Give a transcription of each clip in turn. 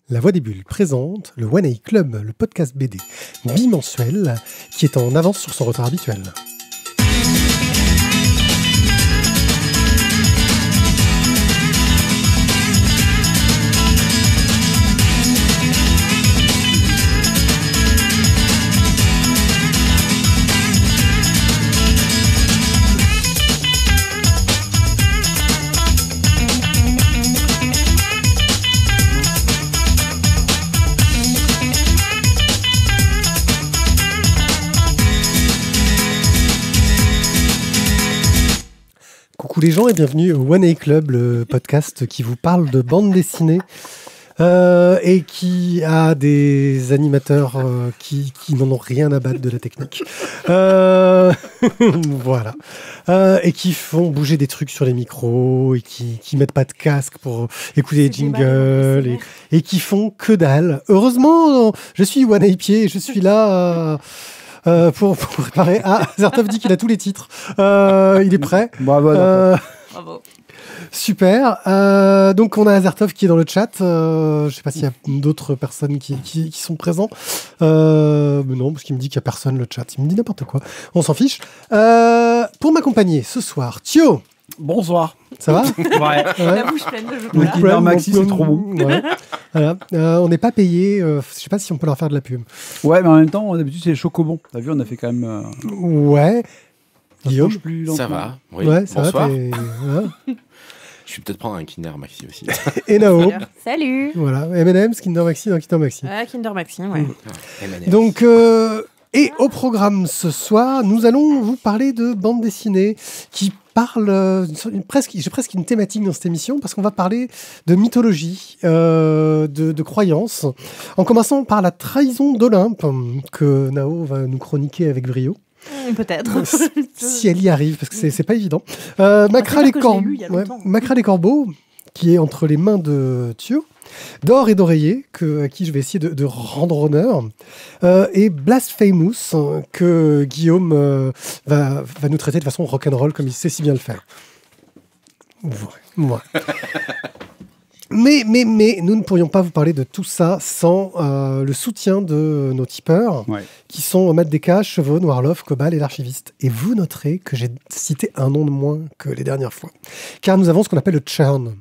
La Voix des Bulles présente le One A Club, le podcast BD bimensuel qui est en avance sur son retard habituel. Coucou les gens et bienvenue au One A Club, le podcast qui vous parle de bande dessinée et qui a des animateurs qui n'en ont rien à battre de la technique. Voilà. Et qui font bouger des trucs sur les micros et qui mettent pas de casque pour écouter les jingles et qui font que dalle. Heureusement, je suis One A Pied et je suis là... pour préparer. Ah, Azertov dit qu'il a tous les titres. Il est prêt. Bravo. Bravo. Super. Donc, on a Azertov qui est dans le chat. Je ne sais pas s'il y a d'autres personnes qui sont présents. Mais non, parce qu'il me dit qu'il n'y a personne le chat. Il me dit n'importe quoi. On s'en fiche. Pour m'accompagner ce soir, Thio. Bonsoir. Ça va? Ouais. La bouche pleine de chocolat. Le Kinder Maxi, c'est trop bon. Ouais. Voilà. On n'est pas payé. Je ne sais pas si on peut leur faire de la pub. Ouais, mais en même temps, d'habitude, c'est les chocobons. T'as vu, on a fait quand même. Ouais. Guillaume. Ça va, oui. Ouais, ça bonsoir. va. Je vais peut-être prendre un Kinder Maxi aussi. Et Nao. Salut. Voilà. M&M's, Kinder Maxi dans Kinder Maxi. Kinder Maxi, ouais. M&M's. Donc, et au programme ce soir, nous allons vous parler de bande dessinée qui parle j'ai presque une thématique dans cette émission parce qu'on va parler de mythologie, de croyances, en commençant par la trahison d'Olympe que Nao va nous chroniquer avec brio. Peut-être. Si elle y arrive, parce que c'est pas évident. Macra les Corbeaux, qui est entre les mains de Thio, d'or et d'oreiller, à qui je vais essayer de rendre honneur, et Blasphemous, que Guillaume va nous traiter de façon rock'n'roll, comme il sait si bien le faire. Ouais. Mais nous ne pourrions pas vous parler de tout ça sans le soutien de nos tipeurs, qui sont Matt Desca, Chevaux, Noirlove, Cobal et l'Archiviste. Et vous noterez que j'ai cité un nom de moins que les dernières fois. Car nous avons ce qu'on appelle le churn.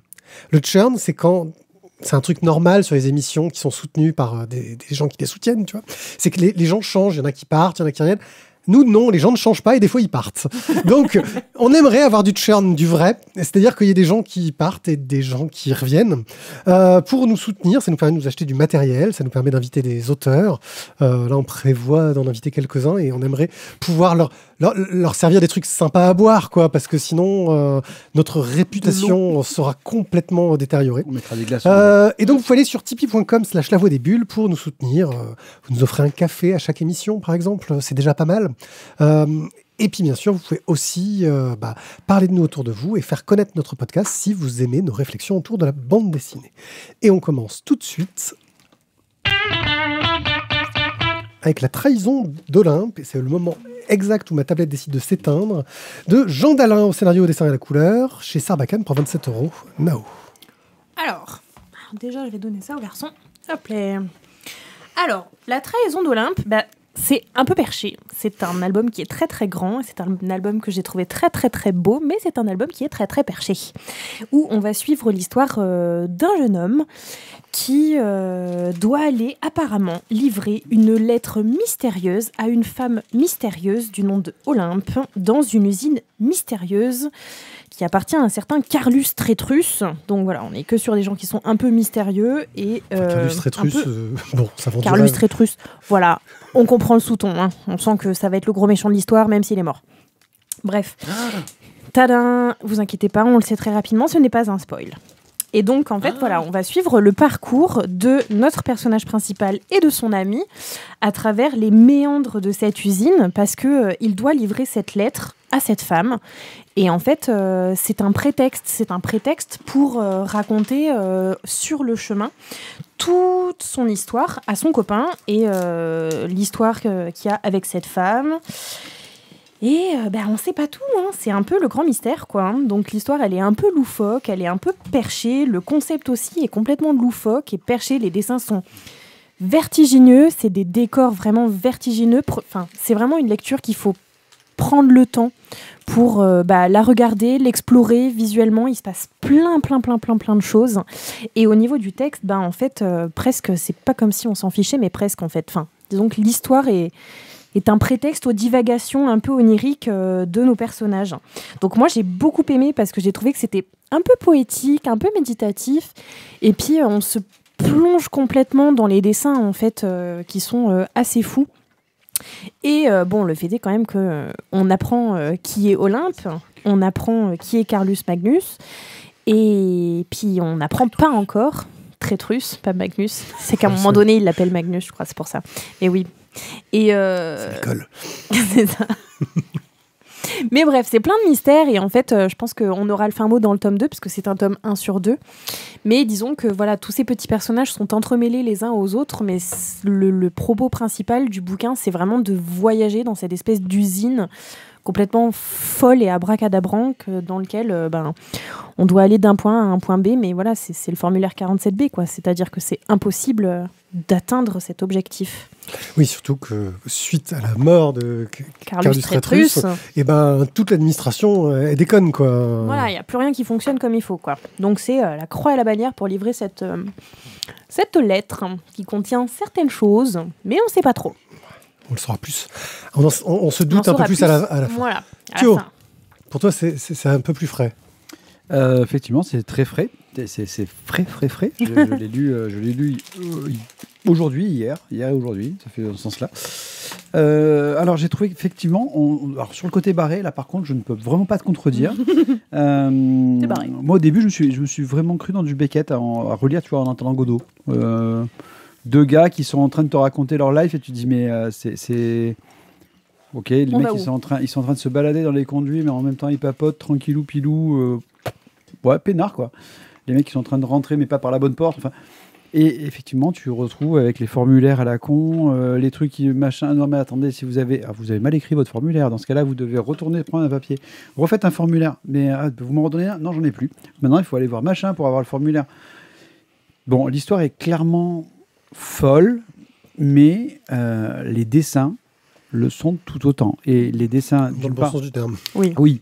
Le churn, c'est quand... C'est un truc normal sur les émissions qui sont soutenues par des gens qui les soutiennent, tu vois. C'est que les gens changent, il y en a qui partent, il y en a qui reviennent. Nous, non, les gens ne changent pas et des fois, ils partent. Donc, on aimerait avoir du churn, du vrai. C'est-à-dire qu'il y a des gens qui partent et des gens qui reviennent. Pour nous soutenir, ça nous permet de nous acheter du matériel, ça nous permet d'inviter des auteurs. Là, on prévoit d'en inviter quelques-uns et on aimerait pouvoir leur servir des trucs sympas à boire, quoi, parce que sinon, notre réputation sera complètement détériorée. On mettra des glaçons. Et donc, vous pouvez aller sur tipeee.com/la voix des bulles pour nous soutenir. Vous nous offrez un café à chaque émission, par exemple. C'est déjà pas mal. Et puis, bien sûr, vous pouvez aussi parler de nous autour de vous et faire connaître notre podcast si vous aimez nos réflexions autour de la bande dessinée. Et on commence tout de suite avec la trahison d'Olympe. Et c'est le moment exact où ma tablette décide de s'éteindre, de Jean Dalin au scénario, au dessin et à la couleur, chez Sarbacane pour 27 €. Nao. Alors, déjà, je vais donner ça au garçon. Hop là. Alors, la trahison d'Olympe, c'est un peu perché. C'est un album qui est très très grand. C'est un album que j'ai trouvé très très très beau, mais c'est un album qui est très très perché. Où on va suivre l'histoire d'un jeune homme qui doit aller apparemment livrer une lettre mystérieuse à une femme mystérieuse du nom de Olympe dans une usine mystérieuse qui appartient à un certain Carlus Tretrus. Donc voilà, on n'est que sur des gens qui sont un peu mystérieux. Et, Carlus Tretrus, bon, ça vend du Carlus rêve. Tretrus, voilà, on comprend le sous-ton. Hein. On sent que ça va être le gros méchant de l'histoire, même s'il est mort. Bref. Tadam, vous inquiétez pas, on le sait très rapidement, ce n'est pas un spoil. Et donc, en fait, voilà, on va suivre le parcours de notre personnage principal et de son ami à travers les méandres de cette usine, parce qu'il doit livrer cette lettre à cette femme. Et en fait, c'est un prétexte pour raconter sur le chemin toute son histoire à son copain et l'histoire qu'il y a avec cette femme. Et on ne sait pas tout, hein. C'est un peu le grand mystère, quoi. Hein. Donc l'histoire, elle est un peu loufoque, elle est un peu perchée. Le concept aussi est complètement loufoque et perché. Les dessins sont vertigineux, c'est des décors vraiment vertigineux. C'est vraiment une lecture qu'il faut prendre le temps pour la regarder, l'explorer visuellement. Il se passe plein de choses. Et au niveau du texte, en fait, presque, c'est pas comme si on s'en fichait, mais presque, en fait. Enfin, disons que l'histoire est un prétexte aux divagations un peu oniriques de nos personnages. Donc moi, j'ai beaucoup aimé parce que j'ai trouvé que c'était un peu poétique, un peu méditatif. Et puis, on se plonge complètement dans les dessins, en fait, qui sont assez fous. Et le fait est quand même qu'on apprend qui est Olympe, on apprend qui est Carlus Magnus, et puis on n'apprend pas encore, Trétrus, pas Magnus, c'est qu'à un moment donné, il l'appelle Magnus, je crois, c'est pour ça. Mais oui. Et c'est l'école. C'est ça. Mais bref, c'est plein de mystères et en fait, je pense qu'on aura le fin mot dans le tome 2 parce que c'est un tome 1 sur 2. Mais disons que voilà, tous ces petits personnages sont entremêlés les uns aux autres, mais le propos principal du bouquin, c'est vraiment de voyager dans cette espèce d'usine complètement folle et abracadabranque dans lequel on doit aller d'un point A à un point B, mais voilà, c'est le formulaire 47B, quoi. C'est-à-dire que c'est impossible d'atteindre cet objectif. Oui, surtout que suite à la mort de Carlus Trétrus, toute l'administration déconne, quoi. Voilà, il n'y a plus rien qui fonctionne comme il faut, quoi. Donc c'est la croix et la bannière pour livrer cette lettre qui contient certaines choses, mais on ne sait pas trop. On le saura plus. On se doute un peu plus à la fin. Voilà. Thio, pour toi, c'est un peu plus frais. Effectivement, c'est très frais. C'est frais. Je l'ai lu aujourd'hui, hier et aujourd'hui. Ça fait dans ce sens-là. Alors, j'ai trouvé qu'effectivement, alors, sur le côté barré, là, par contre, je ne peux vraiment pas te contredire. C'est barré. Moi, au début, je me suis vraiment cru dans du Beckett à relire, tu vois, en entendant Godot. Deux gars qui sont en train de te raconter leur life et tu te dis mais c'est ok, les mecs ils sont en train de se balader dans les conduits mais en même temps ils papotent tranquillou pilou, ouais, peinard quoi. Les mecs ils sont en train de rentrer mais pas par la bonne porte, enfin. Et effectivement tu retrouves avec les formulaires à la con, les trucs machin. Non mais attendez, si vous avez mal écrit votre formulaire, dans ce cas-là vous devez retourner prendre un papier, refaites un formulaire, mais vous m'en redonnez un? Non, j'en ai plus. Maintenant il faut aller voir machin pour avoir le formulaire. Bon, l'histoire est clairement folle, mais les dessins le sont tout autant. Et les dessins, dans le bon sens du terme. Oui,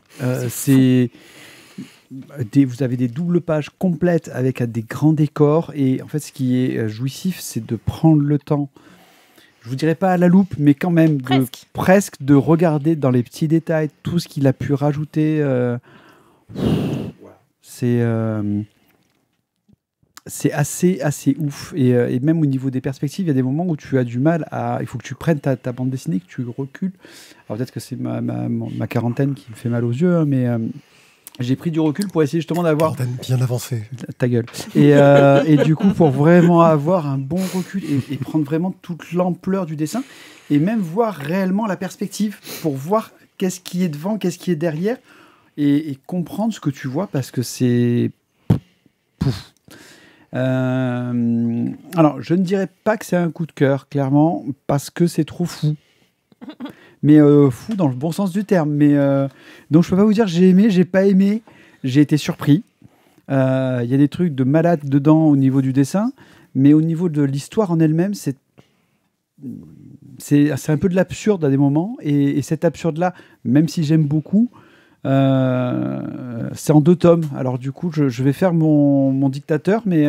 vous avez des doubles pages complètes avec des grands décors. Et en fait, ce qui est jouissif, c'est de prendre le temps. Je vous dirais pas à la loupe, mais quand même presque de regarder dans les petits détails tout ce qu'il a pu rajouter. C'est assez ouf. Et même au niveau des perspectives, il y a des moments où tu as du mal à... Il faut que tu prennes ta bande dessinée, que tu recules. Alors peut-être que c'est ma quarantaine qui me fait mal aux yeux, hein, mais j'ai pris du recul pour essayer justement d'avoir... Quarantaine bien avancée. Ta gueule. Et du coup, pour vraiment avoir un bon recul et prendre vraiment toute l'ampleur du dessin, et même voir réellement la perspective, pour voir qu'est-ce qui est devant, qu'est-ce qui est derrière, et comprendre ce que tu vois, parce que c'est... Pouf. Alors, je ne dirais pas que c'est un coup de cœur, clairement, parce que c'est trop fou. Mais fou dans le bon sens du terme. Mais donc, je peux pas vous dire j'ai aimé, j'ai pas aimé, j'ai été surpris. Il y a des trucs de malade dedans au niveau du dessin, mais au niveau de l'histoire en elle-même, c'est un peu de l'absurde à des moments. Et cet absurde-là, même si j'aime beaucoup, c'est en 2 tomes. Alors du coup, je vais faire mon dictateur, mais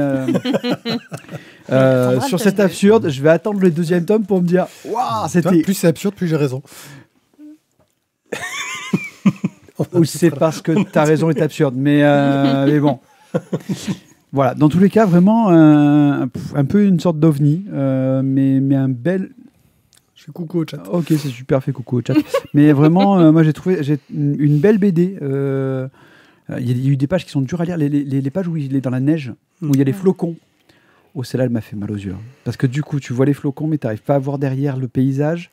sur cet absurde, je vais attendre le 2e tome pour me dire waouh, c'était... Plus c'est absurde, plus j'ai raison. Ou c'est parce que ta raison est absurde, mais bon. Voilà, dans tous les cas, vraiment un peu une sorte d'ovni, mais un bel... Je fais coucou au chat. Ok, c'est super, fait coucou au chat. Mais vraiment, moi j'ai trouvé une belle BD. Il y a eu des pages qui sont dures à lire. Les pages où il est dans la neige, où il y a les flocons. Oh, celle-là, elle m'a fait mal aux yeux. Parce que du coup, tu vois les flocons, mais tu n'arrives pas à voir derrière le paysage.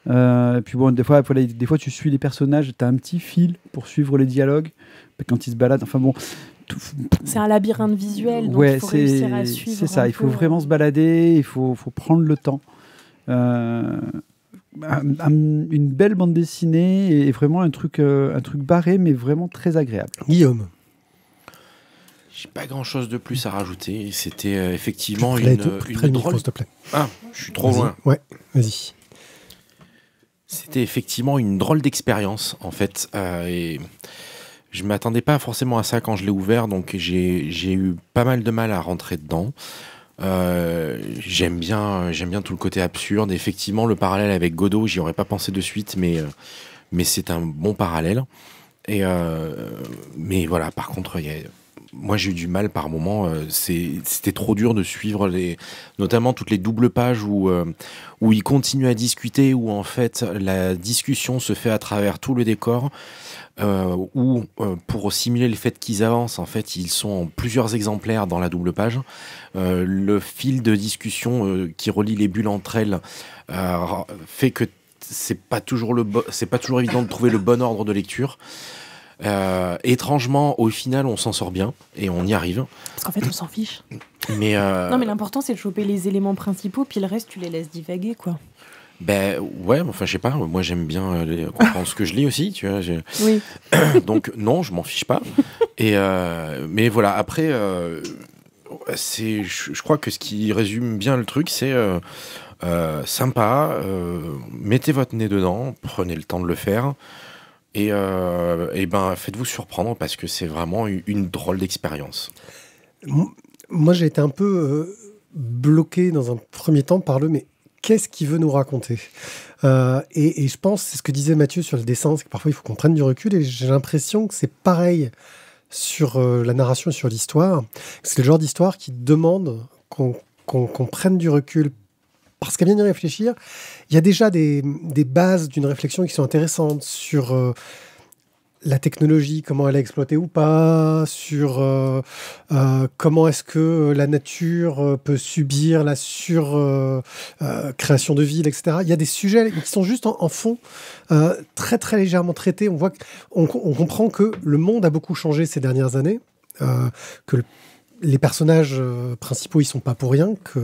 Et puis bon, des fois, tu suis les personnages, tu as un petit fil pour suivre les dialogues quand ils se baladent. Enfin bon. C'est un labyrinthe visuel, donc ouais, il faut réussir à suivre. C'est ça, il faut vraiment se balader, il faut prendre le temps. une belle bande dessinée et vraiment un truc barré, mais vraiment très agréable. Guillaume. J'ai pas grand chose de plus à rajouter. C'était effectivement une drôle. Micro, s'il te plaît. Ah, je suis trop loin. Ouais, vas-y. C'était effectivement une drôle d'expérience en fait. Et je m'attendais pas forcément à ça quand je l'ai ouvert, donc j'ai eu pas mal de mal à rentrer dedans. J'aime bien tout le côté absurde. Effectivement, le parallèle avec Godot, j'y aurais pas pensé de suite, mais c'est un bon parallèle. Et mais voilà, par contre, moi j'ai eu du mal par moment. C'était trop dur de suivre notamment toutes les doubles pages où ils continuent à discuter, où en fait la discussion se fait à travers tout le décor. Où pour simuler le fait qu'ils avancent, en fait, ils sont en plusieurs exemplaires dans la double page. Le fil de discussion qui relie les bulles entre elles fait que c'est pas toujours évident de trouver le bon ordre de lecture. Étrangement, au final, on s'en sort bien et on y arrive. Parce qu'en fait, on s'en fiche. Mais non, mais l'important, c'est de choper les éléments principaux, puis le reste, tu les laisses divaguer, quoi. Ben ouais, enfin je sais pas, moi j'aime bien comprendre ce que je lis aussi, tu vois. Oui. Donc non, je m'en fiche pas. Et mais voilà, après, je crois que ce qui résume bien le truc, c'est sympa, mettez votre nez dedans, prenez le temps de le faire. Et ben faites-vous surprendre parce que c'est vraiment une drôle d'expérience. Moi j'ai été un peu bloqué dans un premier temps par mais qu'est-ce qu'il veut nous raconter et je pense, c'est ce que disait Mathieu sur le dessin, c'est que parfois il faut qu'on prenne du recul, et j'ai l'impression que c'est pareil sur la narration et sur l'histoire. C'est le genre d'histoire qui demande qu'on prenne du recul, parce qu'à bien y réfléchir, il y a déjà des bases d'une réflexion qui sont intéressantes sur la technologie, comment elle est exploitée ou pas, sur comment est-ce que la nature peut subir la création de villes, etc. Il y a des sujets qui sont juste en fond, très très légèrement traités. On voit on comprend que le monde a beaucoup changé ces dernières années, que les personnages principaux ils sont pas pour rien, que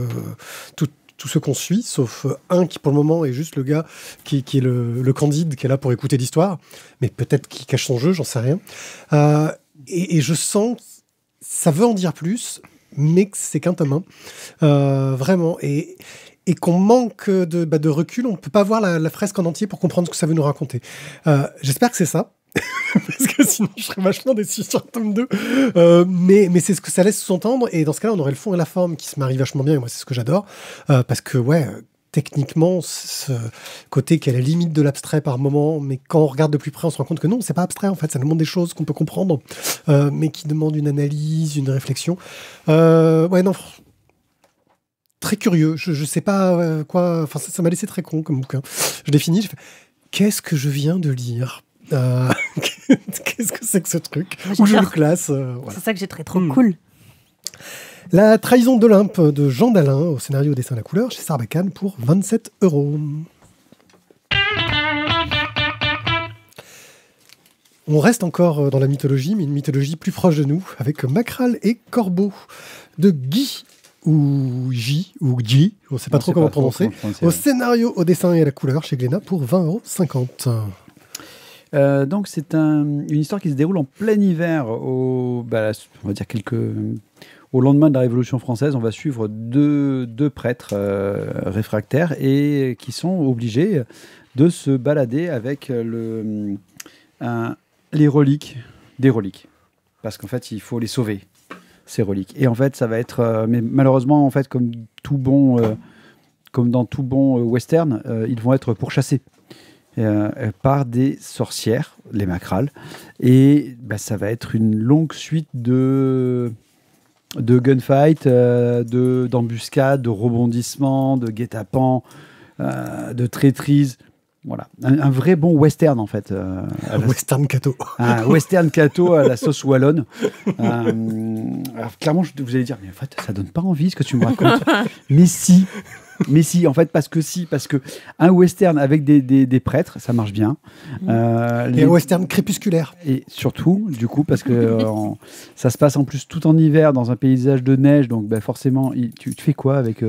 tous ceux qu'on suit, sauf un qui pour le moment est juste le gars qui est le Candide, qui est là pour écouter l'histoire, mais peut-être qui cache son jeu, j'en sais rien. Et je sens que ça veut en dire plus, mais que c'est qu'un tome 1. Vraiment. Et qu'on manque de recul, on ne peut pas voir la fresque en entier pour comprendre ce que ça veut nous raconter. J'espère que c'est ça. Parce que sinon je serais vachement déçu sur le tome 2, mais c'est ce que ça laisse sous-entendre, et dans ce cas-là on aurait le fond et la forme qui se marient vachement bien, et moi c'est ce que j'adore, parce que techniquement ce côté qui est à la limite de l'abstrait par moment, mais quand on regarde de plus près on se rend compte que non, c'est pas abstrait en fait, ça nous montre des choses qu'on peut comprendre, mais qui demandent une analyse, une réflexion. Très curieux, je sais pas quoi, enfin ça m'a laissé très con comme bouquin. Je l'ai fini, j'ai fait qu'est-ce que je viens de lire? Qu'est-ce que c'est que ce truc? Où je le classe voilà. C'est ça que j'ai trouvé trop cool. La trahison d'Olympe de Jean Dalin, au scénario, au dessin, à la couleur, chez Sarbacane pour 27 €. On reste encore dans la mythologie, mais une mythologie plus proche de nous, avec Macral et Corbeau de Guy ou J ou G, on ne sait pas trop comment prononcer, au scénario, au dessin et à la couleur chez Glénat pour 20,50 €. Donc c'est une histoire qui se déroule en plein hiver, on va dire au lendemain de la Révolution française. On va suivre deux prêtres réfractaires et qui sont obligés de se balader avec les reliques, des reliques, parce qu'en fait il faut les sauver, ces reliques. Et en fait ça va être, mais malheureusement en fait comme dans tout bon western, ils vont être pourchassés par des sorcières, les Macral, et ça va être une longue suite de gunfight, d'embuscades, de rebondissements, de guet-apens, de traîtrises. Voilà, un vrai bon western en fait. Western Cato. Un western Cato à la sauce wallonne. Alors clairement, vous allez dire, mais en fait, ça donne pas envie ce que tu me racontes. Mais si, en fait, parce que un western avec des prêtres, ça marche bien. Et un western crépusculaire. Et surtout, du coup, parce que ça se passe en plus tout en hiver dans un paysage de neige, donc forcément, tu fais quoi avec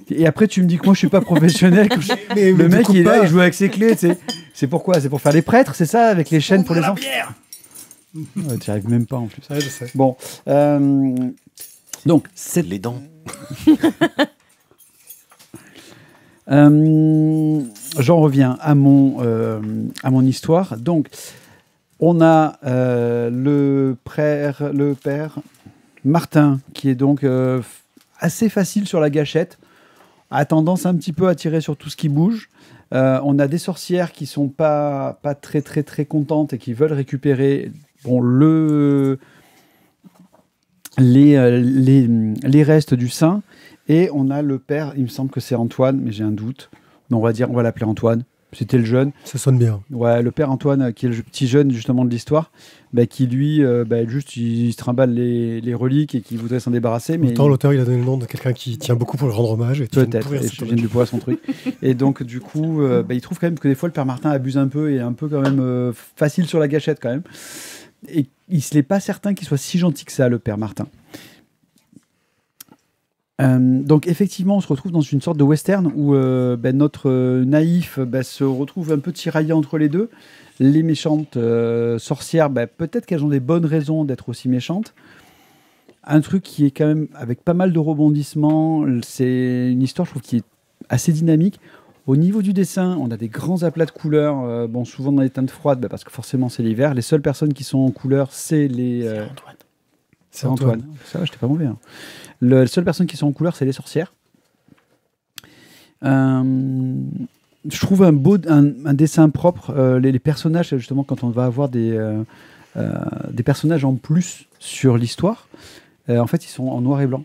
Et après, tu me dis que moi, je suis pas professionnel. Le mec, il est là, il joue avec ses clés. C'est pourquoi? C'est pour faire les prêtres, c'est ça? Avec les chaînes pour les enfants? Ouais, tu n'y arrives même pas en plus. Ouais, je sais. Bon. Donc, les dents. J'en reviens à mon histoire. Donc, on a le père Martin, qui est donc assez facile sur la gâchette, a tendance un petit peu à tirer sur tout ce qui bouge. On a des sorcières qui sont pas très très très contentes et qui veulent récupérer les restes du saint. Et on a le père, il me semble que c'est Antoine, mais j'ai un doute. Mais on va l'appeler Antoine. C'était le jeune. Ça sonne bien. Ouais, le père Antoine, qui est le petit jeune justement de l'histoire, qui lui, juste, il se trimballe les reliques et qui voudrait s'en débarrasser. Mais l'auteur, il a donné le nom de quelqu'un qui tient beaucoup pour le rendre hommage. Peut-être, et je viens de lui pourrir son truc. Et donc, du coup, il trouve quand même que des fois, le père Martin abuse un peu et est un peu quand même facile sur la gâchette quand même. Et il ne n'est pas certain qu'il soit si gentil que ça, le père Martin. Donc effectivement, on se retrouve dans une sorte de western où notre naïf se retrouve un peu tiraillé entre les deux. Les méchantes sorcières, peut-être qu'elles ont des bonnes raisons d'être aussi méchantes. Un truc qui est quand même avec pas mal de rebondissements. C'est une histoire, je trouve, qui est assez dynamique. Au niveau du dessin, on a des grands aplats de couleurs, souvent dans les teintes froides, parce que forcément c'est l'hiver. Les seules personnes qui sont en couleur, c'est Antoine. C'est Antoine. Ça va, j'étais pas mauvais. Hein. Les seules personnes qui sont en couleur, c'est les sorcières. Je trouve un dessin propre. Les personnages, justement, quand on va avoir des personnages en plus sur l'histoire, en fait, ils sont en noir et blanc.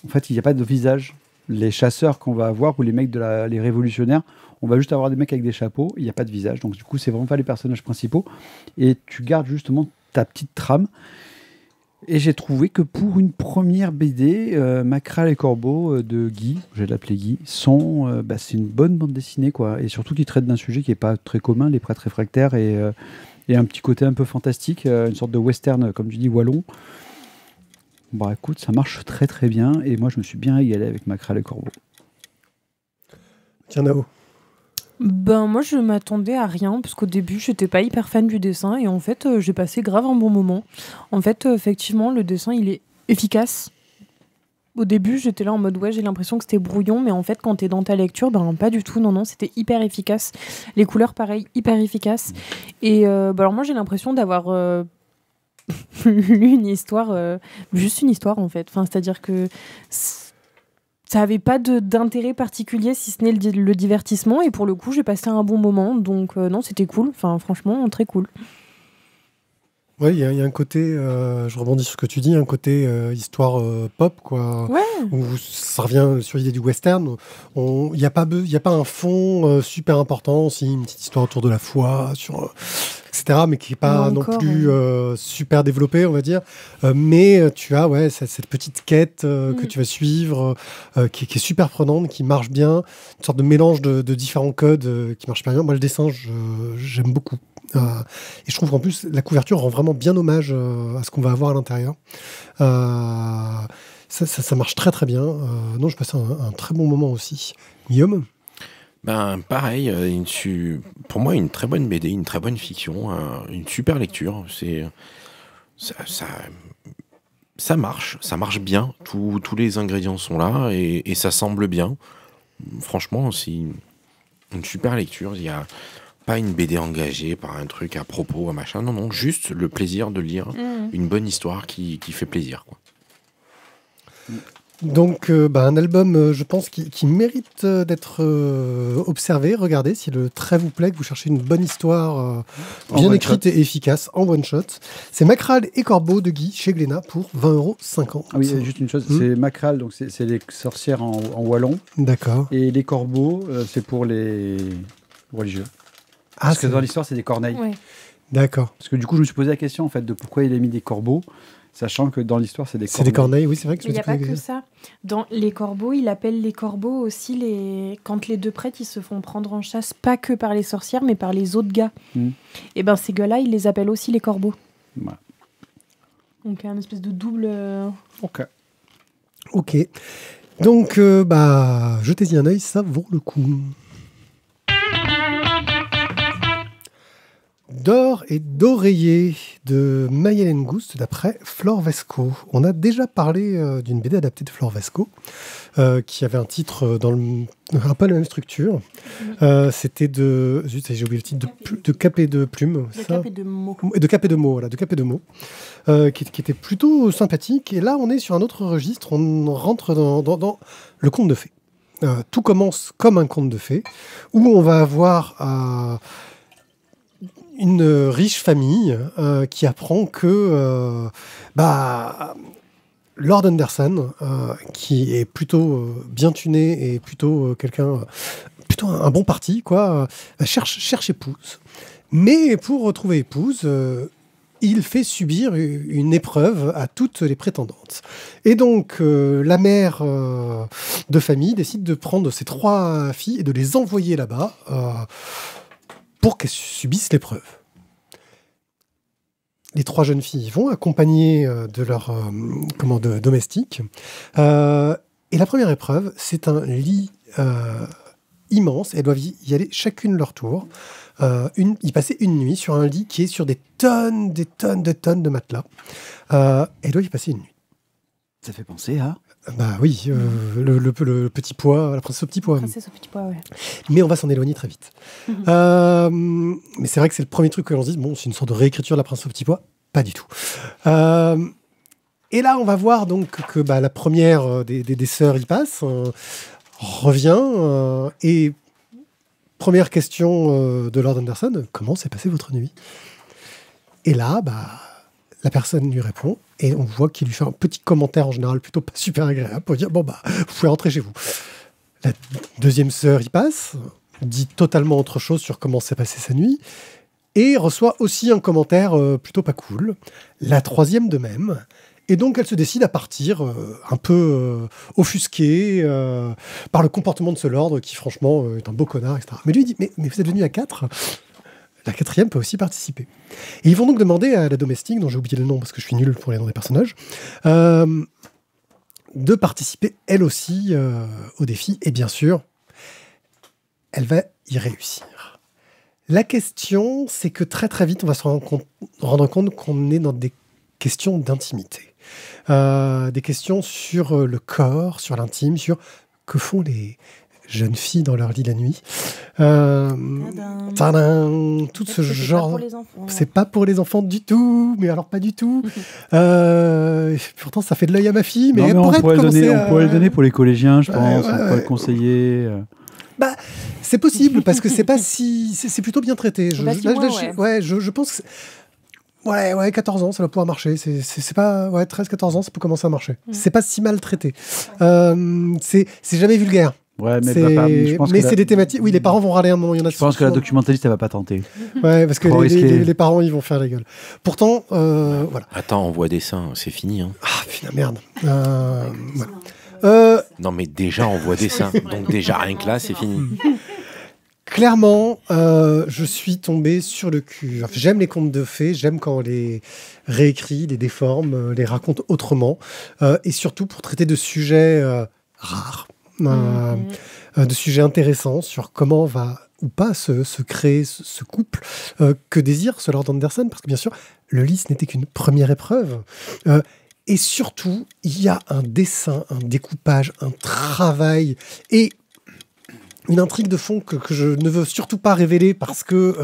En fait, il n'y a pas de visage. Les chasseurs qu'on va avoir, ou les mecs les révolutionnaires, on va juste avoir des mecs avec des chapeaux, il n'y a pas de visage. Donc, du coup, c'est vraiment pas les personnages principaux. Et tu gardes justement ta petite trame. Et j'ai trouvé que pour une première BD, Macral et Corbeau de Guy, je vais l'appeler Guy, c'est une bonne bande dessinée, quoi. Et surtout qui traite d'un sujet qui n'est pas très commun, les prêtres réfractaires, et un petit côté un peu fantastique, une sorte de western, comme tu dis, wallon. Écoute, ça marche très très bien, et moi je me suis bien régalé avec Macral et Corbeau. Tiens, Nao. Moi je m'attendais à rien parce qu'au début j'étais pas hyper fan du dessin et en fait j'ai passé grave un bon moment. En fait effectivement le dessin il est efficace. Au début j'étais là en mode j'ai l'impression que c'était brouillon, mais en fait quand t'es dans ta lecture pas du tout, non c'était hyper efficace. Les couleurs pareil hyper efficaces. Et alors moi j'ai l'impression d'avoir lu une histoire, juste une histoire en fait. Enfin, c'est-à-dire que ça n'avait pas d'intérêt particulier si ce n'est le divertissement, et pour le coup j'ai passé un bon moment, donc non c'était cool, enfin franchement très cool. Ouais, il y a un côté, je rebondis sur ce que tu dis, un côté histoire pop, quoi. Ouais. Où ça revient sur l'idée du western. Il n'y a pas un fond super important, si une petite histoire autour de la foi, etc., mais qui n'est pas non plus super développée, on va dire. Mais tu as cette petite quête que tu vas suivre, qui est super prenante, qui marche bien, une sorte de mélange de différents codes qui marche bien. Moi, le dessin, j'aime beaucoup. Et je trouve qu'en plus, la couverture rend vraiment bien hommage à ce qu'on va avoir à l'intérieur. Ça marche très très bien. Non, je passais un très bon moment aussi. Guillaume ? Pareil, pour moi, une très bonne BD, une très bonne fiction, une super lecture. Ça marche bien. Tous les ingrédients sont là et ça semble bien. Franchement, c'est une super lecture. Il y a pas une BD engagée par un truc à propos, un machin. Non, juste le plaisir de lire une bonne histoire qui fait plaisir, quoi. Donc, un album, je pense, qui mérite d'être observé. Regardez, si le trait vous plaît, que vous cherchez une bonne histoire bien écrite et efficace, en one-shot. C'est Macral et Corbeau de Guy, chez Glénat, pour 20,50 €. Ah oui, juste une chose, c'est Macral, donc c'est les sorcières en wallon. D'accord. Et les corbeaux, c'est pour les religieux. Parce que dans l'histoire, c'est des corneilles. Ouais. D'accord. Parce que du coup, je me suis posé la question en fait de pourquoi il a mis des corbeaux, sachant que dans l'histoire, c'est des corneilles. C'est des corneilles, oui, c'est vrai que il n'y a pas que ça. Dans les corbeaux, il appelle les corbeaux aussi quand les deux prêtres ils se font prendre en chasse, pas que par les sorcières, mais par les autres gars. Et ces gars-là, il les appelle aussi les corbeaux. Ouais. Donc, un espèce de double. Ok. Donc, jetez-y un œil, ça vaut le coup. D'or et d'oreiller de Mayelen Gust d'après Flore Vesco. On a déjà parlé d'une BD adaptée de Flore Vesco qui avait un titre dans un peu la même structure. C'était de... j'ai oublié le titre, de Cap et de Plume. De Cap et de mots. De Cap et de mots, voilà, de Cap et de mots. Qui était plutôt sympathique. Et là, on est sur un autre registre. On rentre dans le conte de fées. Tout commence comme un conte de fées, où on va avoir... une riche famille qui apprend que Lord Anderson, qui est plutôt bien tuné et plutôt plutôt un bon parti, quoi, cherche épouse. Mais pour retrouver épouse, il fait subir une épreuve à toutes les prétendantes. Et donc, la mère de famille décide de prendre ses 3 filles et de les envoyer là-bas pour qu'elles subissent l'épreuve. Les 3 jeunes filles vont accompagnées de leur domestique. Et la première épreuve, c'est un lit immense. Elles doivent y aller chacune leur tour. Y passer une nuit sur un lit qui est sur des tonnes de matelas. Elles doivent y passer une nuit. Ça fait penser à... Bah oui, le petit pois, la princesse au petit pois. Princesse au petit pois, ouais. Mais on va s'en éloigner très vite. Mais c'est vrai que c'est le premier truc que l'on se dit, bon, c'est une sorte de réécriture de la princesse au petit pois. Pas du tout. Et là, on va voir donc que la première des sœurs y passe, revient, et première question de Lord Anderson, comment s'est passée votre nuit? Et là, la personne lui répond, et on voit qu'il lui fait un petit commentaire en général plutôt pas super agréable pour dire, vous pouvez rentrer chez vous. La deuxième sœur y passe, dit totalement autre chose sur comment s'est passée sa nuit, et reçoit aussi un commentaire plutôt pas cool. La troisième de même. Et donc, elle se décide à partir un peu offusquée par le comportement de ce lord qui, franchement, est un beau connard, etc. Mais lui, il dit, mais vous êtes venu à 4 ? La 4e peut aussi participer. Et ils vont donc demander à la domestique, dont j'ai oublié le nom parce que je suis nul pour les noms des personnages, de participer, elle aussi, au défi. Et bien sûr, elle va y réussir. La question, c'est que très très vite, on va se rendre compte qu'on est dans des questions d'intimité. Des questions sur le corps, sur l'intime, sur que font les jeunes filles dans leur lit la nuit. Tadam, tout ce genre. C'est pas pour les enfants du tout, mais alors pas du tout. Pourtant, ça fait de l'œil à ma fille, mais on pourrait le donner pour les collégiens, je pense. On pourrait le conseiller. C'est possible parce que c'est pas si c'est plutôt bien traité. Je pense que 14 ans, ça va pouvoir marcher. C'est pas 13-14 ans, ça peut commencer à marcher. C'est pas si mal traité. C'est jamais vulgaire. Ouais, mais c'est des thématiques. Oui, les parents vont râler un moment. Je pense que la documentaliste, elle va pas tenter. Ouais, parce que les parents, ils vont faire la gueule. Pourtant, voilà. Attends, on voit des seins, c'est fini. Hein. Ah putain, merde. Non, mais déjà, on voit des seins. Donc déjà, rien que là, c'est fini. Clairement, je suis tombé sur le cul. J'aime les contes de fées, j'aime quand on les réécrit, les déforme, les raconte autrement, et surtout pour traiter de sujets rares, de sujets intéressants sur comment va ou pas se créer ce couple que désire ce Lord Anderson, parce que bien sûr, le lit, ce n'était qu'une première épreuve. Et surtout, il y a un dessin, un découpage, un travail et une intrigue de fond que je ne veux surtout pas révéler parce que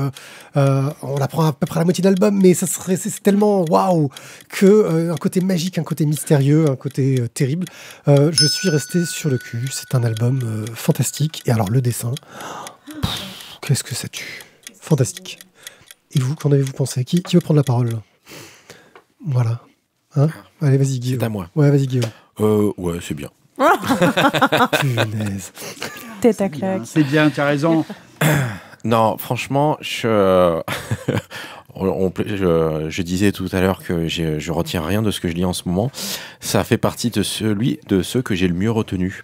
on l'apprend à peu près à la moitié de l'album, mais c'est tellement waouh que un côté magique, un côté mystérieux, un côté terrible. Je suis resté sur le cul. C'est un album fantastique. Et alors le dessin, qu'est-ce que ça tue. Fantastique. Et vous, qu'en avez-vous pensé? Qui veut prendre la parole? Voilà. Hein? Allez, vas-y Guillaume. C'est à moi. Ouais, vas-y Guillaume. Ouais, c'est bien. Punaise. Tête à claque. C'est bien, tu as raison. Non, franchement, je disais tout à l'heure que je retiens rien de ce que je lis en ce moment. Ça fait partie de ceux que j'ai le mieux retenu.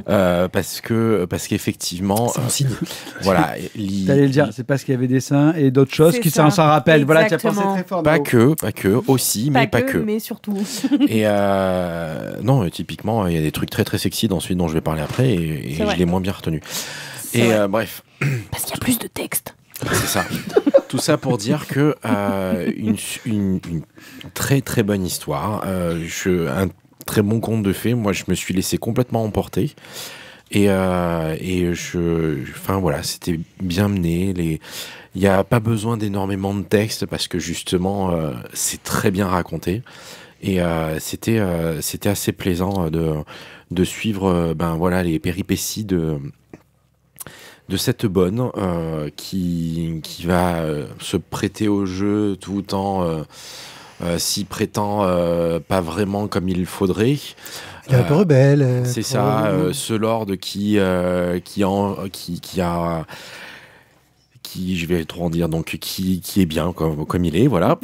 Parce qu'effectivement... C'est mon signe. Voilà. T'allais le dire, c'est parce qu'il y avait des seins et d'autres choses qui s'en rappellent. Voilà, tu as pensé très fort. Pas que, aussi, mais pas que. Mais surtout. Et non, typiquement, il y a des trucs très très sexy dans celui dont je vais parler après et je l'ai moins bien retenu. Et bref. Parce qu'il y a plus de texte. C'est ça. Tout ça pour dire que une très très bonne histoire, un très bon conte de fées. Moi, je me suis laissé complètement emporter. Enfin voilà, c'était bien mené. Il n'y a pas besoin d'énormément de texte parce que justement, c'est très bien raconté. Et c'était assez plaisant de suivre voilà, les péripéties de cette bonne qui va se prêter au jeu tout en s'y prêtant pas vraiment comme il faudrait. Il est un peu rebelle. C'est ça, ce lord qui je vais trop en dire, donc qui est bien comme il est, voilà.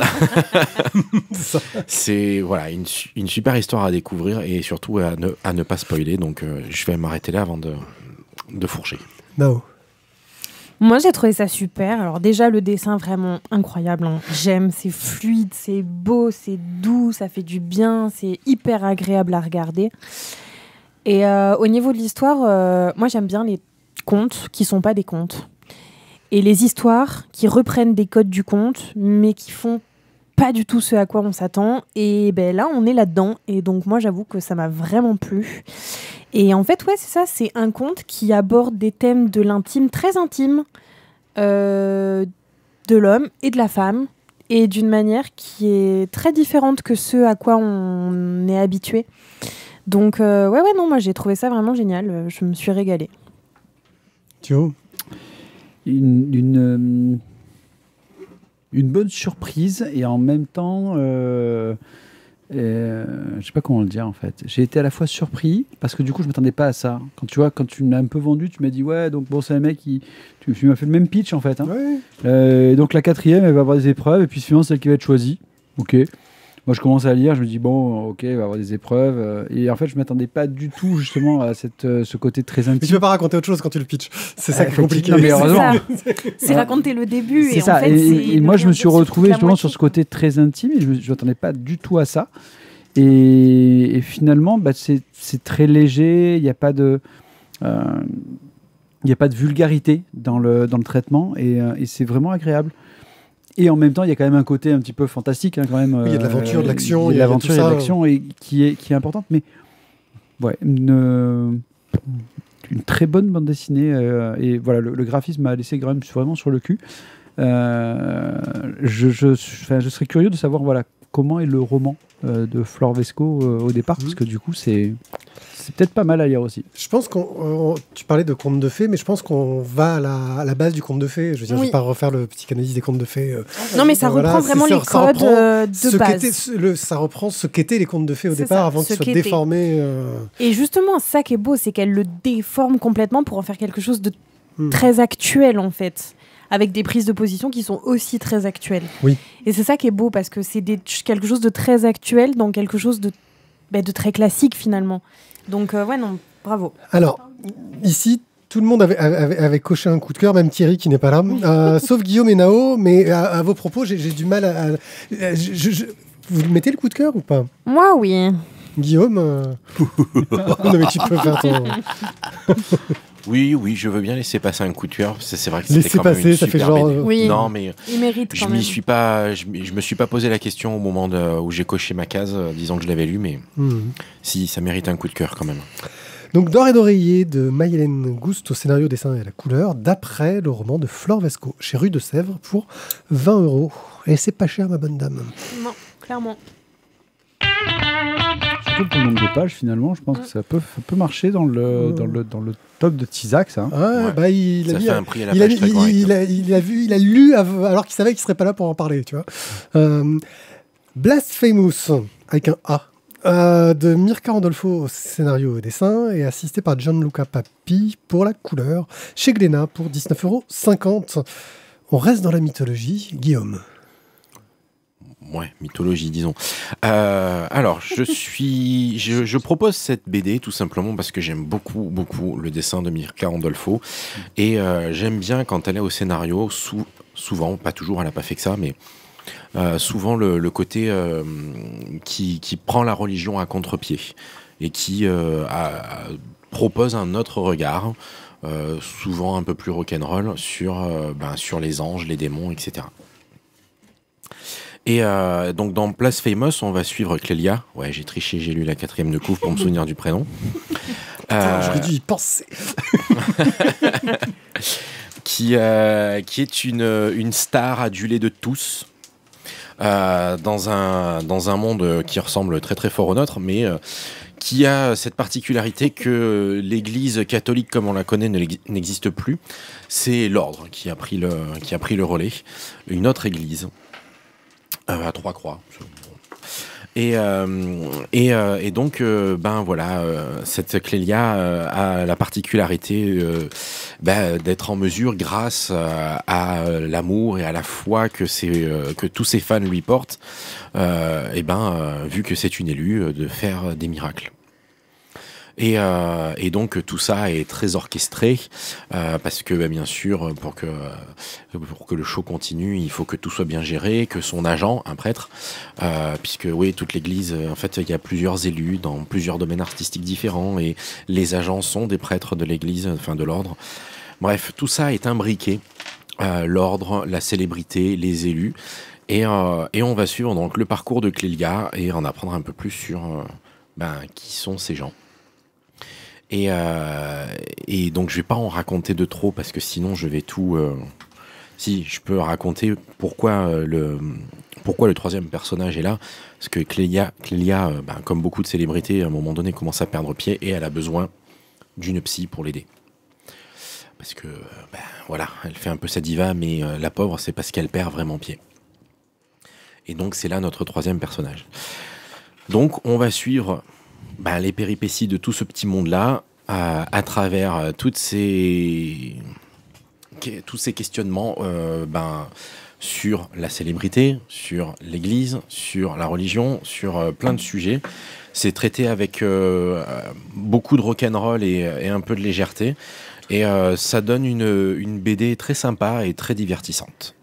C'est voilà une super histoire à découvrir et surtout à ne pas spoiler. Donc je vais m'arrêter là avant de fourcher. No. Moi, j'ai trouvé ça super. Alors déjà, le dessin, vraiment incroyable. Hein. J'aime, c'est fluide, c'est beau, c'est doux, ça fait du bien, c'est hyper agréable à regarder. Et au niveau de l'histoire, moi, j'aime bien les contes qui sont pas des contes. Et les histoires qui reprennent des codes du conte, mais qui font pas du tout ce à quoi on s'attend. Et ben là, on est là-dedans. Et donc, moi, j'avoue que ça m'a vraiment plu. Et en fait, ouais, c'est ça. C'est un conte qui aborde des thèmes de l'intime, très intime, de l'homme et de la femme. Et d'une manière qui est très différente que ce à quoi on est habitué. Donc, non, moi, j'ai trouvé ça vraiment génial. Je me suis régalée. Thio ? Une bonne surprise et en même temps je sais pas comment le dire en fait. J'ai été à la fois surpris parce que du coup je m'attendais pas à ça. Quand tu m'as un peu vendu, tu m'as dit ouais donc bon c'est un mec tu m'as fait le même pitch en fait. Hein. Ouais. Donc la 4e elle va avoir des épreuves et puis suivant celle qui va être choisie. Ok. Moi, je commence à lire, je me dis, bon, ok, il va y avoir des épreuves. Et en fait, je ne m'attendais pas du tout, justement, à ce côté très intime. Mais tu ne peux pas raconter autre chose quand tu le pitches. C'est ça qui est compliqué. Non, mais heureusement. C'est raconter le début. C'est ça. En fait, et moi, je me suis retrouvé justement sur ce côté très intime et je ne m'attendais pas du tout à ça. Et finalement, c'est très léger. Il n'y a pas de... il n'y a pas de vulgarité dans le traitement et c'est vraiment agréable. Et en même temps, il y a quand même un côté un petit peu fantastique. Hein, quand même, il y a de l'aventure, de l'action. Il y a de l'aventure et de l'action et qui est importante. Mais ouais, une très bonne bande dessinée. Et voilà, le graphisme m'a laissé quand même vraiment sur le cul. Je serais curieux de savoir voilà, comment est le roman de Flor Vesco au départ. Parce que du coup, c'est peut-être pas mal à lire aussi. Je pense tu parlais de contes de fées, mais je pense qu'on va à la base du conte de fées. Je veux dire, je ne vais pas refaire le psychanalyse des contes de fées. Non, mais ça reprend vraiment les codes de base. Ça reprend ce qu'étaient les contes de fées au départ, avant qu'ils soient déformés. Et justement, ça qui est beau, c'est qu'elle le déforme complètement pour en faire quelque chose de très actuel, en fait. Avec des prises de position qui sont aussi très actuelles. Oui. Et c'est ça qui est beau, parce que c'est quelque chose de très actuel dans quelque chose de très classique, finalement. Donc, non, bravo. Alors, ici, tout le monde avait coché un coup de cœur, même Thierry qui n'est pas là, sauf Guillaume et Nao, mais à vos propos, j'ai du mal à... vous mettez le coup de cœur ou pas ? Moi, oui. Guillaume non, mais tu peux faire ton... Oui, je veux bien laisser passer un coup de cœur. C'est vrai que c'était laisser quand même passer, une ça super fait genre... Oui, non, mais il mérite quand même. Je me suis pas posé la question au moment où j'ai coché ma case, disant que je l'avais lu, mais si, ça mérite un coup de cœur quand même. Donc, D'or et d'oreiller de Maïlène Gouste au scénario, dessin et à la couleur, d'après le roman de Flor Vesco, chez Rue de Sèvres, pour 20 €. Et c'est pas cher, ma bonne dame. Non, clairement. Surtout pour le nombre de pages, finalement, je pense que ça peut marcher dans le top de Tizak, ça. Il a ça mis, fait un prix à la page très correct. il a lu alors qu'il savait qu'il serait pas là pour en parler, tu vois. Blasphemous avec un A de Mirka Randolfo au scénario et au dessin et assisté par Gianluca Papi pour la couleur chez Glénat pour 19,50 €. On reste dans la mythologie, Guillaume. mythologie, disons. Alors, je propose cette BD tout simplement parce que j'aime beaucoup, beaucoup le dessin de Mirka Andolfo. Et j'aime bien quand elle est au scénario, souvent, pas toujours, elle n'a pas fait que ça, mais souvent le côté qui prend la religion à contre-pied et qui propose un autre regard, souvent un peu plus rock'n'roll, sur les anges, les démons, etc. Et donc dans Place Famous, on va suivre Clélia. Ouais, j'ai triché, j'ai lu la 4e de couve pour me souvenir du prénom. J'aurais dû y penser. qui est une star adulée de tous. Dans un monde qui ressemble très très fort au nôtre, mais qui a cette particularité que l'Église catholique comme on la connaît n'existe plus. C'est l'ordre qui a pris le relais, une autre Église à 3 croix. Et donc, cette Clélia a la particularité d'être en mesure, grâce à l'amour et à la foi que tous ses fans lui portent, vu que c'est une élue, de faire des miracles. Et donc tout ça est très orchestré parce que bien sûr pour que le show continue, il faut que tout soit bien géré, que son agent, un prêtre, puisque oui, toute l'église, en fait il y a plusieurs élus dans plusieurs domaines artistiques différents et les agents sont des prêtres de l'église, enfin de l'ordre. Bref, tout ça est imbriqué, l'ordre, la célébrité, les élus, et on va suivre donc le parcours de Clélia et en apprendre un peu plus sur qui sont ces gens. Et donc je vais pas en raconter de trop parce que sinon je vais tout. Si je peux raconter pourquoi le 3e personnage est là, parce que Clélia, comme beaucoup de célébrités, à un moment donné commence à perdre pied et elle a besoin d'une psy pour l'aider. Parce que elle fait un peu sa diva, mais la pauvre, c'est parce qu'elle perd vraiment pied. Et donc c'est là notre 3e personnage. Donc on va suivre les péripéties de tout ce petit monde-là à travers tous ces questionnements sur la célébrité, sur l'église, sur la religion, sur plein de sujets. C'est traité avec beaucoup de rock'n'roll et un peu de légèreté. Et ça donne une BD très sympa et très divertissante.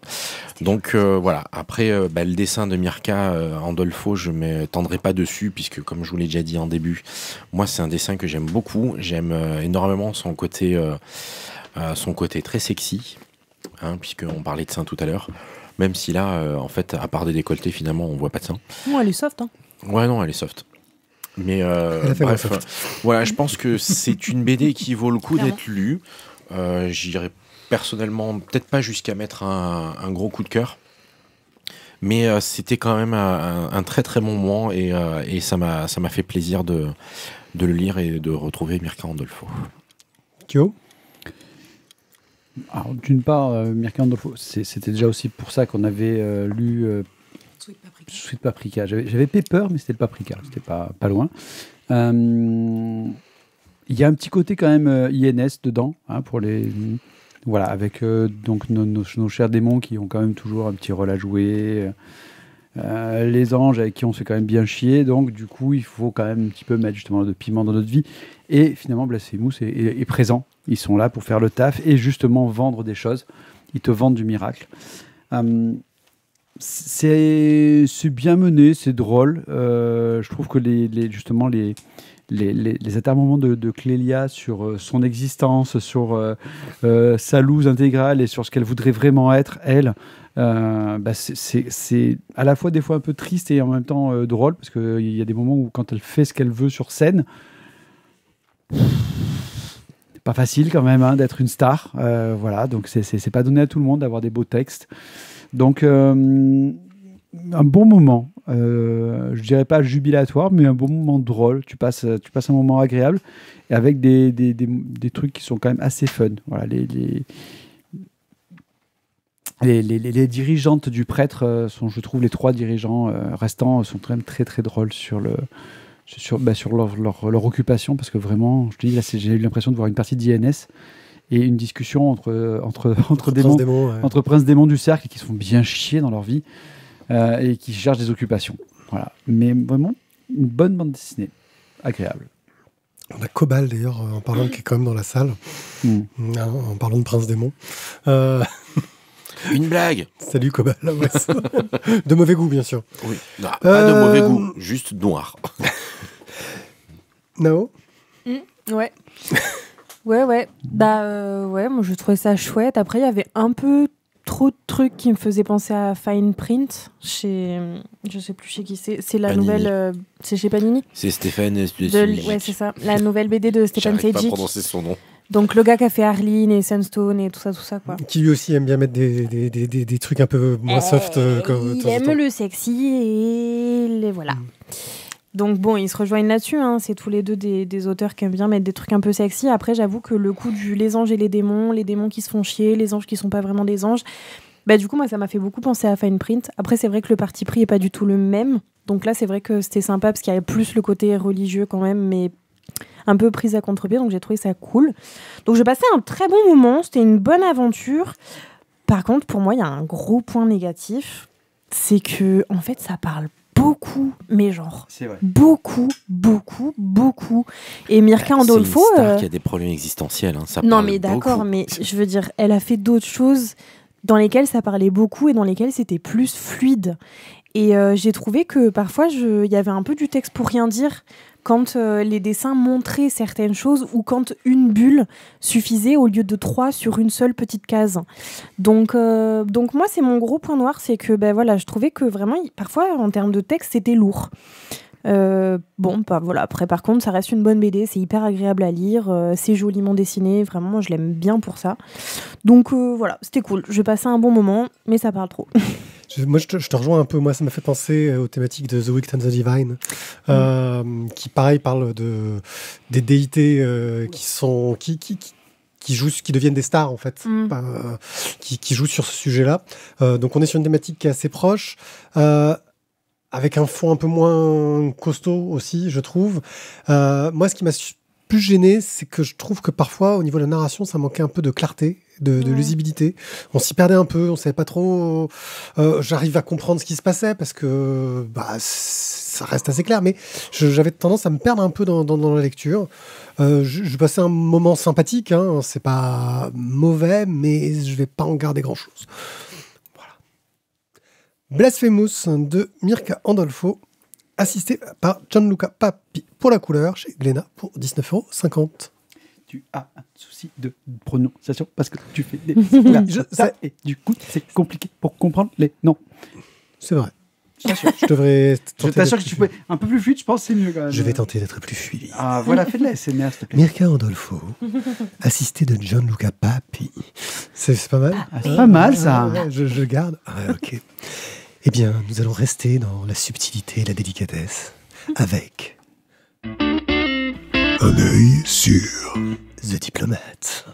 Donc voilà, après le dessin de Mirka Andolfo, je ne m'étendrai pas dessus puisque comme je vous l'ai déjà dit en début, moi c'est un dessin que j'aime beaucoup, j'aime énormément son côté très sexy, puisqu'on parlait de seins tout à l'heure, même si là en fait à part des décolletés finalement on voit pas de seins. Non, elle est soft. Hein. Ouais non, elle est soft. Mais bref, voilà, je pense que c'est une BD qui vaut le coup d'être lue. J'irai personnellement peut-être pas jusqu'à mettre un gros coup de cœur, mais c'était quand même un très très bon moment et ça m'a fait plaisir de le lire et de retrouver Mirka Andolfo. Thio ? Alors d'une part, Mirka Andolfo, c'était déjà aussi pour ça qu'on avait lu Sweet Paprika. J'avais Pepper, mais c'était le Paprika, c'était pas loin. Il y a un petit côté quand même INS dedans, pour les... Voilà, avec donc nos chers démons qui ont quand même toujours un petit rôle à jouer, les anges avec qui on se fait quand même bien chier, donc du coup il faut quand même un petit peu mettre justement de piment dans notre vie, et finalement Blasphemous est présent, ils sont là pour faire le taf et justement vendre des choses, ils te vendent du miracle. C'est bien mené, c'est drôle, je trouve que les atermoiements de Clélia sur son existence, sur sa loose intégrale et sur ce qu'elle voudrait vraiment être, elle, c'est à la fois des fois un peu triste et en même temps drôle, parce qu'il y a des moments où quand elle fait ce qu'elle veut sur scène, c'est pas facile quand même d'être une star, voilà, donc c'est pas donné à tout le monde d'avoir des beaux textes. Donc un bon moment, je dirais pas jubilatoire, mais un bon moment drôle. Tu passes un moment agréable et avec des trucs qui sont quand même assez fun. Voilà, les dirigeantes du prêtre sont, je trouve, les 3 dirigeants restants sont très très très drôles sur leur occupation, parce que vraiment, je te dis là, j'ai eu l'impression de voir une partie d'INS et une discussion entre démons, démons, ouais. entre princes démons du cercle qui se font bien chier dans leur vie. et qui cherchent des occupations. Voilà. Mais vraiment, une bonne bande dessinée. Agréable. On a Cobal d'ailleurs, en parlant, qui est quand même dans la salle, en parlant de Prince Démon. Une blague. Salut Cobal. Ouais, de mauvais goût, bien sûr. Oui. Non, pas de mauvais goût, juste noir. Nao. Ouais. Ouais. Ouais, moi je trouvais ça chouette. Après, il y avait un peu trop de trucs qui me faisaient penser à Fine Print chez, je sais plus chez qui c'est la Panini. nouvelle, c'est chez Panini. C'est Stéphane Ouais, c'est ça, la nouvelle BD de Stéphane J'arrive pas à Sejic. prononcer son nom. Donc le gars qui a fait Arline et Sunstone et tout ça quoi. Qui lui aussi aime bien mettre des trucs un peu moins soft. Il aime le sexy et les voilà. Donc bon, ils se rejoignent là-dessus, hein. C'est tous les deux des auteurs qui aiment bien mettre des trucs un peu sexy. Après, j'avoue que le coup du les anges et les démons qui se font chier, les anges qui sont pas vraiment des anges, bah du coup, moi, ça m'a fait beaucoup penser à Fine Print. Après, c'est vrai que le parti pris est pas du tout le même. Donc là, c'est vrai que c'était sympa parce qu'il y avait plus le côté religieux quand même, mais un peu prise à contre-pied, donc j'ai trouvé ça cool. Donc j'ai passé un très bon moment, c'était une bonne aventure. Par contre, pour moi, il y a un gros point négatif, c'est que, en fait, ça parle beaucoup, mais genre beaucoup. Et Mirka Andolfo, c'est une star qui a des problèmes existentiels. Hein. Ça non parle mais d'accord, beaucoup. mais je veux dire, elle a fait d'autres choses dans lesquelles ça parlait beaucoup et dans lesquelles c'était plus fluide. Et j'ai trouvé que parfois il y avait un peu du texte pour rien dire quand les dessins montraient certaines choses ou quand une bulle suffisait au lieu de 3 sur une seule petite case. Donc moi, c'est mon gros point noir, c'est que voilà, je trouvais que vraiment, parfois, en termes de texte, c'était lourd. Voilà. Après, par contre, ça reste une bonne BD, c'est hyper agréable à lire, c'est joliment dessiné, vraiment, moi, je l'aime bien pour ça. Donc voilà, c'était cool. Je passais un bon moment, mais ça parle trop. Moi, je te rejoins un peu. Moi, ça m'a fait penser aux thématiques de The Wicked and the Divine, qui, pareil, parle des déités qui jouent, qui deviennent des stars, en fait, qui jouent sur ce sujet-là. Donc, on est sur une thématique qui est assez proche, avec un fond un peu moins costaud aussi, je trouve. Moi, ce qui m'a plus gêné, c'est que je trouve que parfois, au niveau de la narration, ça manquait un peu de clarté, de lisibilité. On s'y perdait un peu, on savait pas trop. J'arrive à comprendre ce qui se passait parce que ça reste assez clair, mais j'avais tendance à me perdre un peu dans la lecture. Je passais un moment sympathique, hein, c'est pas mauvais, mais je vais pas en garder grand-chose. Voilà. Blasphemous de Mirka Andolfo, assisté par Gianluca Papi pour la couleur chez Glénat pour 19,50 €. Tu as un souci de prononciation parce que tu fais des et du coup c'est compliqué pour comprendre les noms. C'est vrai. Je devrais je t'assure que tu peux un peu plus fluide, je pense que c'est mieux quand même. Je vais tenter d'être plus fluide. Ah voilà, fais de la SMR s'il te plaît. Mirka Andolfo, assisté de Gianluca Papi. C'est pas mal. C'est pas mal ça. Je garde. Ok. Eh bien, nous allons rester dans la subtilité et la délicatesse avec un œil sur The Diplomate.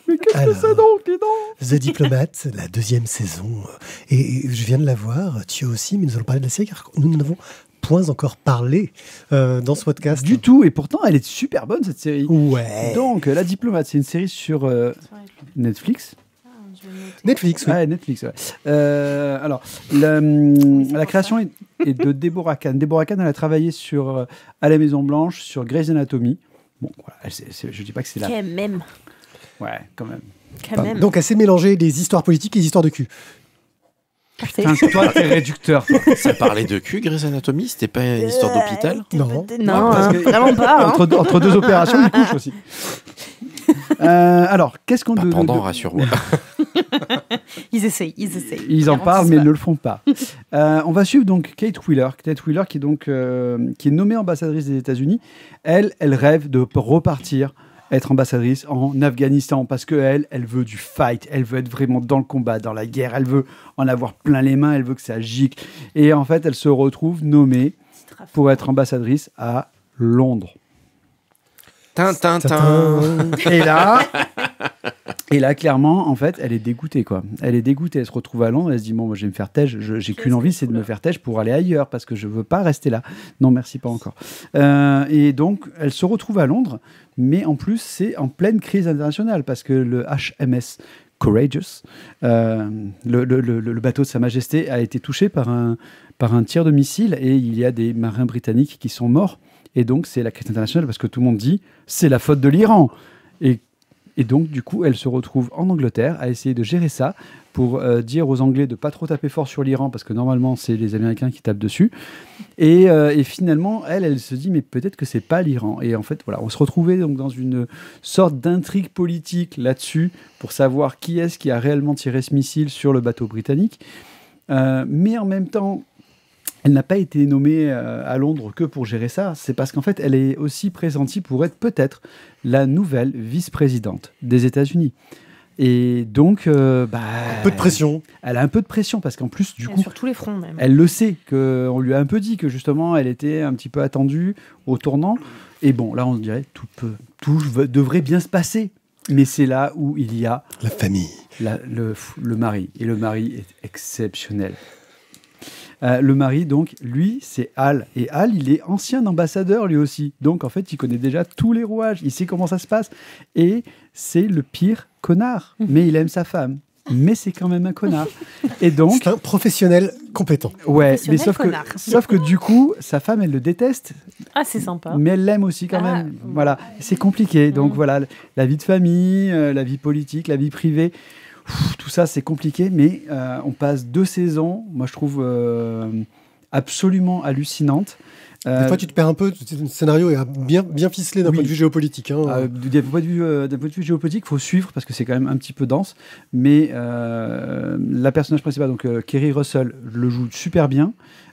Mais qu'est-ce que c'est donc, dis donc ? The Diplomate, la 2e saison. Et je viens de la voir, tu aussi, mais nous allons parler de la série car nous n'avons point encore parlé dans ce podcast. Du tout, et pourtant elle est super bonne cette série. Ouais. Donc, La Diplomate, c'est une série sur Netflix. Netflix, oui. Ouais, Netflix, ouais. Alors, la création est de Deborah Kahn. Deborah Kahn, elle a travaillé sur À la Maison Blanche, sur Grey's Anatomy. Bon, voilà, je dis pas que c'est là. Quand même. Ouais, quand même. Quand même. Donc, elle sait mélanger les histoires politiques et les histoires de cul. Parfait. Putain, toi, t'es réducteur. Toi. Ça parlait de cul, Grey's Anatomy? C'était pas une histoire d'hôpital? Non. Non, parce que- vraiment pas. Hein. Entre deux opérations, il couche aussi. Alors, qu'est-ce qu'on Pas pendant, rassure-moi. Ils essayent. Ils en parlent, mais ils ne le font pas. On va suivre donc Kate Wheeler. Kate Wheeler, qui est donc qui est nommée ambassadrice des États-Unis. Elle rêve de repartir, être ambassadrice en Afghanistan, parce que elle veut du fight. Elle veut être vraiment dans le combat, dans la guerre. Elle veut en avoir plein les mains. Elle veut que ça gicle. Et en fait, elle se retrouve nommée pour être ambassadrice à Londres. Et là, clairement, en fait, elle est dégoûtée, quoi. Elle est dégoûtée. Elle se retrouve à Londres. Elle se dit, bon, moi, je vais me faire têche. J'ai qu'une envie, c'est de me faire têche pour aller ailleurs, parce que je veux pas rester là. Non, merci, pas encore. Et donc, elle se retrouve à Londres, mais en plus, c'est en pleine crise internationale, parce que le HMS Courageous. Le bateau de Sa Majesté a été touché par un tir de missile et il y a des marins britanniques qui sont morts. Et donc, c'est la crise internationale parce que tout le monde dit c'est la faute de l'Iran. Et donc, du coup, elle se retrouve en Angleterre à essayer de gérer ça pour dire aux Anglais de ne pas trop taper fort sur l'Iran parce que normalement, c'est les Américains qui tapent dessus. Et finalement, elle se dit mais peut-être que c'est pas l'Iran. Et en fait, voilà, on se retrouvait donc dans une sorte d'intrigue politique là-dessus pour savoir qui est-ce qui a réellement tiré ce missile sur le bateau britannique. Mais en même temps, elle n'a pas été nommée à Londres que pour gérer ça. C'est parce qu'en fait, elle est aussi pressentie pour être peut-être la nouvelle vice-présidente des États-Unis. Et donc, un peu de pression. Elle a un peu de pression parce qu'en plus, du coup, sur tous les fronts même. Elle le sait, qu'on lui a un peu dit que justement, elle était un petit peu attendue au tournant. Et bon, là, on se dirait tout devrait bien se passer. Mais c'est là où il y a la famille, le mari. Et le mari est exceptionnel. Le mari, donc, lui, c'est Hal. Et Hal, il est ancien ambassadeur, lui aussi. Donc, en fait, il connaît déjà tous les rouages. Il sait comment ça se passe. Et c'est le pire connard. Mais il aime sa femme. Mais c'est quand même un connard. Et donc, c'est un professionnel compétent. Ouais, mais sauf que du coup, sa femme, elle le déteste. Ah, c'est sympa. Mais elle l'aime aussi quand même. Voilà, c'est compliqué. Donc voilà, la vie de famille, la vie politique, la vie privée. Tout ça, c'est compliqué, mais on passe 2 saisons, moi je trouve absolument hallucinantes. Des fois, tu te perds un peu, le scénario est bien ficelé d'un point de vue géopolitique. D'un point de vue géopolitique, il faut suivre parce que c'est quand même un petit peu dense, mais la personnage principale, donc Kerry Russell, le joue super bien.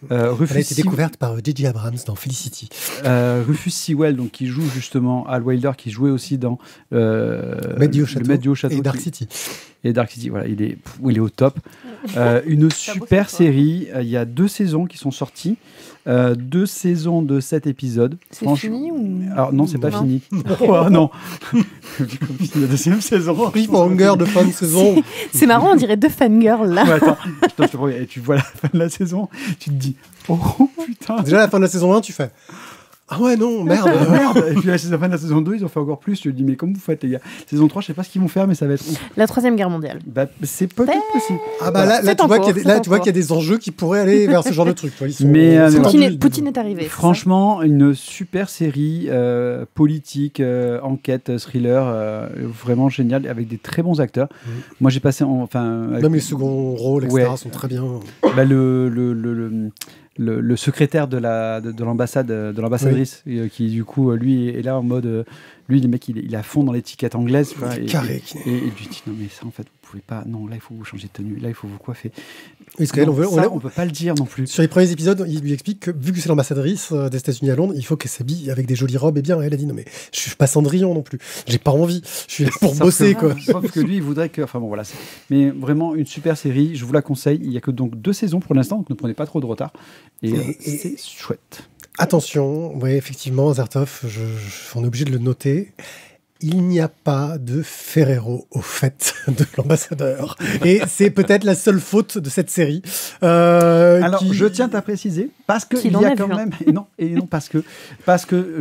Elle a été découverte par J.J. Abrams dans Felicity. Rufus Sewell, donc, qui joue justement Hal Wilder, qui jouait aussi dans Maître du Haut Château et Dark City. Et Dark City, voilà, il est au top. Une super série. Il y a 2 saisons qui sont sorties. 2 saisons de 7 épisodes. C'est fini ou... Alors non, c'est pas fini. Oh, non. La 2e saison. Cliffhanger de fin de saison. C'est marrant, on dirait 2 fangirls là. Ouais, attends, je te promets, tu vois la fin de la saison, tu te dis oh putain. Déjà, à la fin de la saison 1, tu fais ah ouais, non, merde. Et puis à la fin de la saison 2, ils ont fait encore plus. Je te dis, mais comment vous faites, les gars? Saison 3, je sais pas ce qu'ils vont faire, mais ça va être... La 3e guerre mondiale. Bah, c'est peut-être possible. Ah bah là tu vois qu'il y a des enjeux qui pourraient aller vers ce genre de truc. Poutine est arrivé. Franchement, une super série politique, enquête, thriller, vraiment géniale, avec des très bons acteurs. Moi, j'ai passé... Même les seconds rôles, etc. sont très bien. Bah, le secrétaire de l'ambassadrice, qui du coup lui est là en mode lui le mec il est à fond dans l'étiquette anglaise, carré, et lui dit non mais ça en fait vous pouvez pas, non là il faut vous changer de tenue, là il faut vous coiffer. Parce qu'elle, on peut pas le dire non plus. Sur les premiers épisodes, il lui explique que vu que c'est l'ambassadrice des États-Unis à Londres, il faut qu'elle s'habille avec des jolies robes et bien. Elle a dit non mais je suis pas Cendrillon non plus, j'ai pas envie, je suis là pour bosser quoi. Sauf que lui il voudrait que, enfin bon voilà, mais vraiment une super série, je vous la conseille. Il y a que donc 2 saisons pour l'instant, donc ne prenez pas trop de retard et c'est chouette. Attention, oui effectivement Azertov, on est obligé de le noter. Il n'y a pas de Ferrero au fait de l'ambassadeur. Et c'est peut-être la seule faute de cette série. Alors, je tiens à préciser, parce qu'il y a quand même... Et non, parce que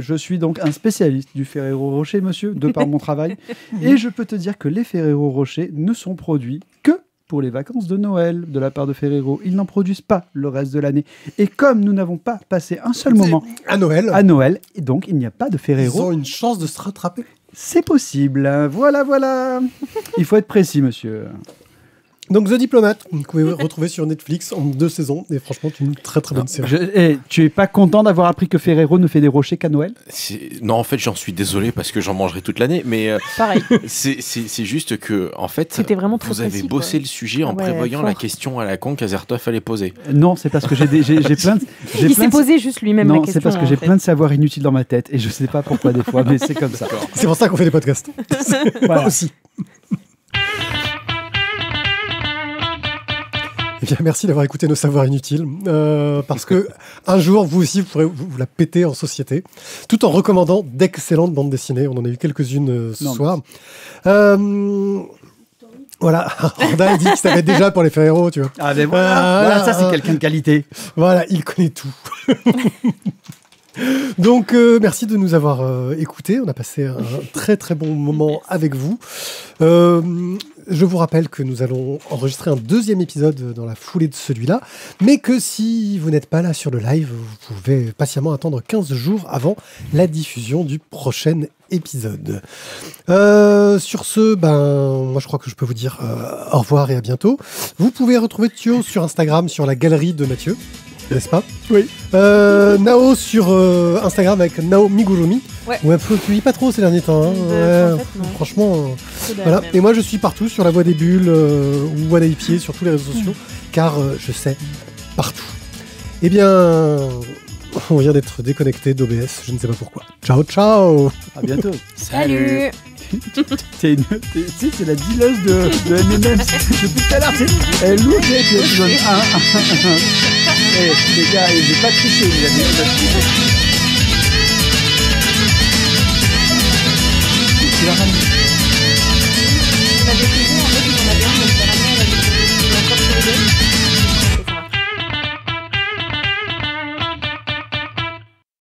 je suis donc un spécialiste du Ferrero Rocher, monsieur, de par mon travail. Et je peux te dire que les Ferrero Rocher ne sont produits que pour les vacances de Noël de la part de Ferrero. Ils n'en produisent pas le reste de l'année. Et comme nous n'avons pas passé un seul moment à Noël, et donc il n'y a pas de Ferrero. Ils ont une chance de se rattraper. C'est possible. Voilà. Il faut être précis, monsieur. Donc The Diplomate, vous pouvez retrouver sur Netflix en 2 saisons. Et franchement, c'est une très très bonne série. Tu es pas content d'avoir appris que Ferrero ne fait des rochers qu'à Noël? Non, en fait, j'en suis désolé parce que j'en mangerai toute l'année. Mais pareil. C'est juste que, en fait, vous avez bossé le sujet en prévoyant la question à la con qu'Azertov allait poser. Non, c'est parce que j'ai plein de... Il s'est posé juste lui-même la question. Non, c'est parce que j'ai plein de savoirs inutiles dans ma tête et je sais pas pourquoi des fois, mais c'est comme ça. C'est pour ça qu'on fait des podcasts. Voilà. Aussi. Eh bien, merci d'avoir écouté nos savoirs inutiles, parce que un jour, vous aussi, vous pourrez vous la péter en société, tout en recommandant d'excellentes bandes dessinées. On en a eu quelques-unes ce soir. Voilà, Randa dit qu'il savait déjà pour les Ferrero, tu vois. Ah ben voilà, ça c'est quelqu'un de qualité. Voilà, il connaît tout. Donc, merci de nous avoir écoutés. On a passé un très très bon moment avec vous. Je vous rappelle que nous allons enregistrer un 2e épisode dans la foulée de celui-là, mais que si vous n'êtes pas là sur le live, vous pouvez patiemment attendre 15 jours avant la diffusion du prochain épisode. Sur ce, moi je crois que je peux vous dire au revoir et à bientôt. Vous pouvez retrouver Thio sur Instagram, sur la galerie de Mathieu. N'est-ce pas? Oui. Nao sur Instagram avec Nao Migurumi. Ouais, faut publier pas trop ces derniers temps. Hein. En fait, franchement. Voilà. Et moi je suis partout sur la Voix des Bulles ou Voix des Pieds sur tous les réseaux sociaux, car je sais partout. Eh bien, on vient d'être déconnecté d'OBS, je ne sais pas pourquoi. Ciao, ciao. À bientôt. Salut. C'est la dealeuse de M&M's. Depuis tout à l'heure, elle loue, puis elle te donne un. Les gars, j'ai pas triché, les amis. Tu l'as ramené.